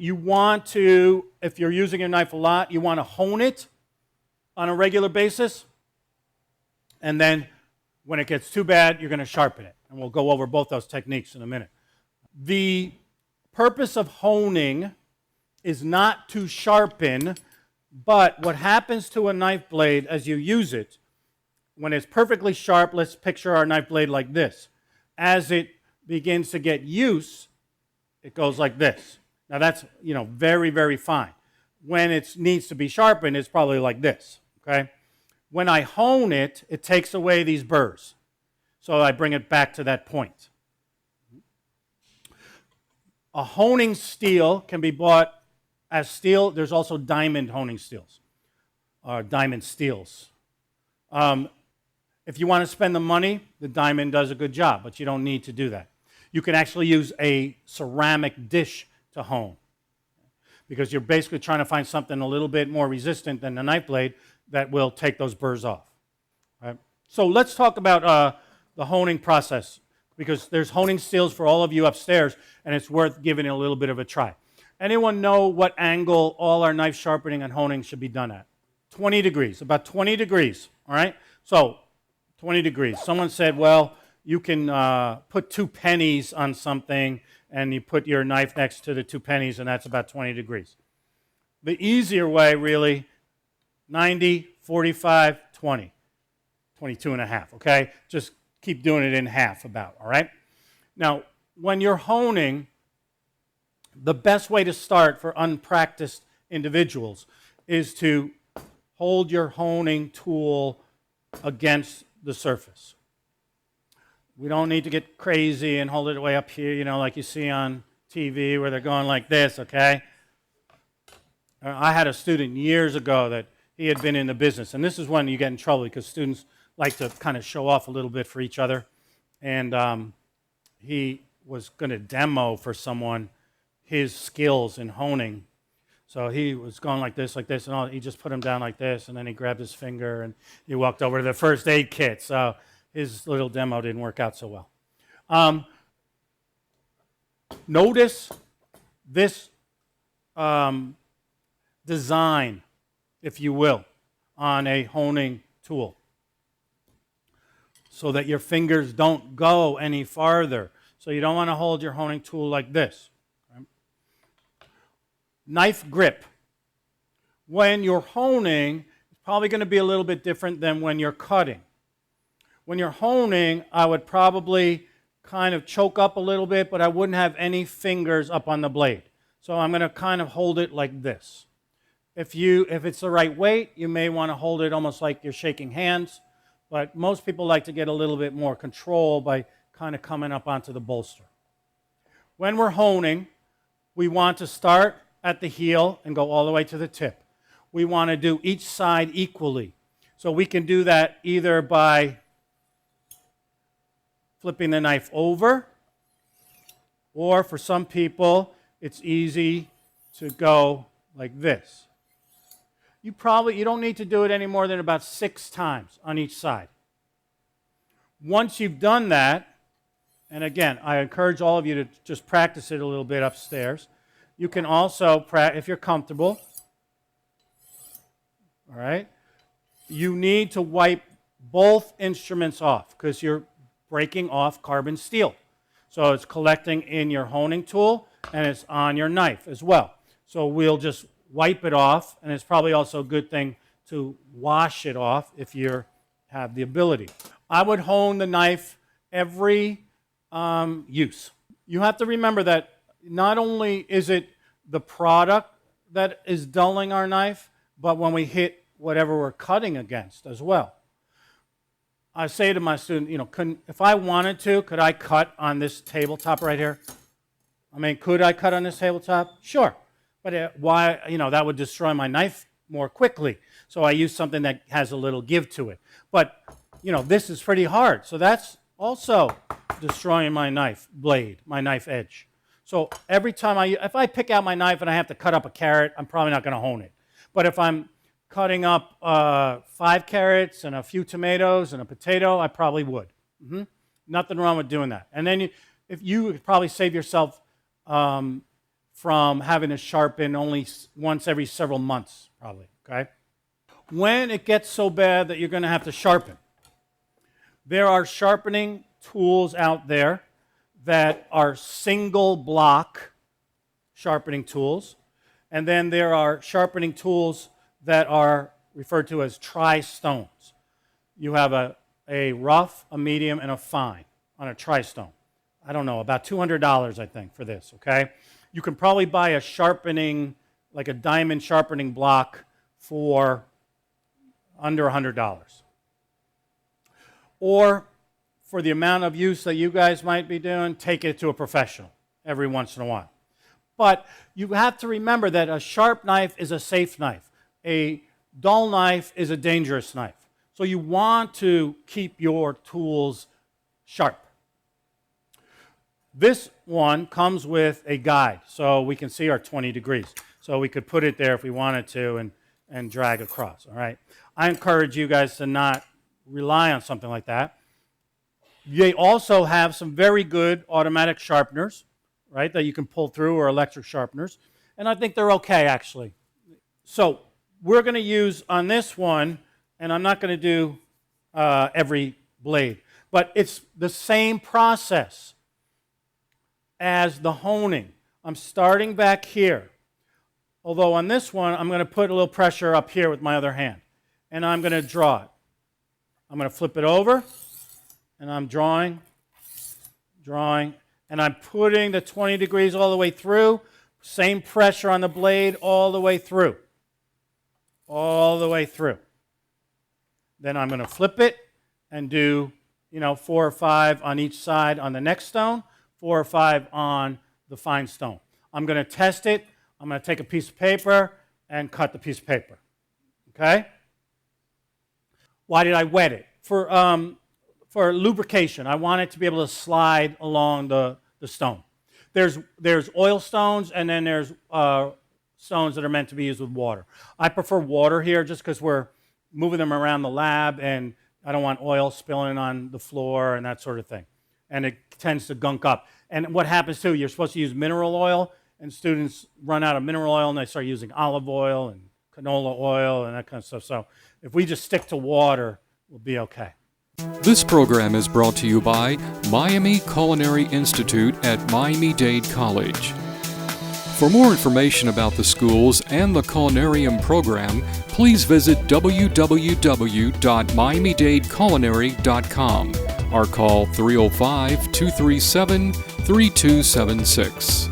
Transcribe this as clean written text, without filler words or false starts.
you want to, if you're using your knife a lot, you want to hone it on a regular basis. And then when it gets too bad, you're going to sharpen it. And we'll go over both those techniques in a minute. The purpose of honing is not to sharpen, but what happens to a knife blade as you use it, when it's perfectly sharp, let's picture our knife blade like this. As it begins to get use, it goes like this. Now that's, very, very fine. When it needs to be sharpened, it's probably like this, okay? When I hone it, it takes away these burrs. So I bring it back to that point. A honing steel can be bought as steel. There's also diamond honing steels, or diamond steels. If you want to spend the money, the diamond does a good job, but you don't need to do that. You can actually use a ceramic dish to hone, because you're basically trying to find something a little bit more resistant than the knife blade that will take those burrs off. Right? So let's talk about the honing process, because there's honing steels for all of you upstairs, and it's worth giving it a little bit of a try. Anyone know what angle all our knife sharpening and honing should be done at? 20 degrees, about 20 degrees, all right? So 20 degrees. Someone said, well, you can put 2 pennies on something, and you put your knife next to the 2 pennies, and that's about 20 degrees. The easier way, really, 90, 45, 20, 22 and a half, okay? Just keep doing it in half about, all right? Now, when you're honing, the best way to start for unpracticed individuals is to hold your honing tool against the surface. We don't need to get crazy and hold it way up here, like you see on TV where they're going like this, okay? I had a student years ago that he had been in the business, and this is when you get in trouble because students like to kind of show off a little bit for each other, and he was going to demo for someone his skills in honing. So he was going like this, and all. He just put him down like this, and then he grabbed his finger, and he walked over to the first aid kit. So his little demo didn't work out so well. Notice this design, if you will, on a honing tool, so that your fingers don't go any farther. So you don't want to hold your honing tool like this. Right? Knife grip. When you're honing, it's probably going to be a little bit different than when you're cutting. When you're honing, I would probably kind of choke up a little bit, but I wouldn't have any fingers up on the blade. So I'm going to kind of hold it like this. If it's the right weight, you may want to hold it almost like you're shaking hands, but most people like to get a little bit more control by kind of coming up onto the bolster. When we're honing, we want to start at the heel and go all the way to the tip. We want to do each side equally. So we can do that either by flipping the knife over, or for some people, it's easy to go like this. You don't need to do it any more than about 6 times on each side. Once you've done that, and again, I encourage all of you to just practice it a little bit upstairs. You can also, if you're comfortable, all right, you need to wipe both instruments off because you're breaking off carbon steel. So it's collecting in your honing tool and it's on your knife as well. So we'll just wipe it off, and it's probably also a good thing to wash it off if you have the ability. I would hone the knife every use. You have to remember that not only is it the product that is dulling our knife, but when we hit whatever we're cutting against as well. I say to my student, if I wanted to, could I cut on this tabletop right here? Could I cut on this tabletop? Sure. But why, that would destroy my knife more quickly. So I use something that has a little give to it. But, this is pretty hard. So that's also destroying my knife blade, my knife edge. So every time if I pick out my knife and I have to cut up a carrot, I'm probably not going to hone it. But if I'm cutting up 5 carrots and a few tomatoes and a potato, I probably would. Nothing wrong with doing that. And then you probably save yourself from having to sharpen only once every several months, probably, okay? When it gets so bad that you're going to have to sharpen, there are sharpening tools out there that are single block sharpening tools, and then there are sharpening tools that are referred to as tri-stones. You have a rough, a medium, and a fine on a tri-stone. I don't know, about $200, I think, for this, okay? You can probably buy a sharpening, like a diamond sharpening block for under $100. Or for the amount of use that you guys might be doing, take it to a professional every once in a while. But you have to remember that a sharp knife is a safe knife. A dull knife is a dangerous knife. So you want to keep your tools sharp. This one comes with a guide, so we can see our 20 degrees. So we could put it there if we wanted to and drag across, all right? I encourage you guys to not rely on something like that. They also have some very good automatic sharpeners, right, that you can pull through, or electric sharpeners, and I think they're okay, actually. So we're going to use on this one, and I'm not going to do every blade, but it's the same process as the honing. I'm starting back here, although on this one, I'm going to put a little pressure up here with my other hand, and I'm going to draw it. I'm going to flip it over, and I'm drawing, and I'm putting the 20 degrees all the way through, same pressure on the blade all the way through, Then I'm going to flip it and do, 4 or 5 on each side on the next stone, 4 or 5 on the fine stone. I'm going to test it. I'm going to take a piece of paper and cut the piece of paper, okay? Why did I wet it? For lubrication. I want it to be able to slide along the stone. There's oil stones, and then there's stones that are meant to be used with water. I prefer water here just because we're moving them around the lab, and I don't want oil spilling on the floor and that sort of thing. And it tends to gunk up. And what happens too, you're supposed to use mineral oil, and students run out of mineral oil, and they start using olive oil and canola oil and that kind of stuff. So if we just stick to water, we'll be okay. This program is brought to you by Miami Culinary Institute at Miami-Dade College. For more information about the schools and the culinarium program, please visit www.miamidadeculinary.com or call 305-237-3276.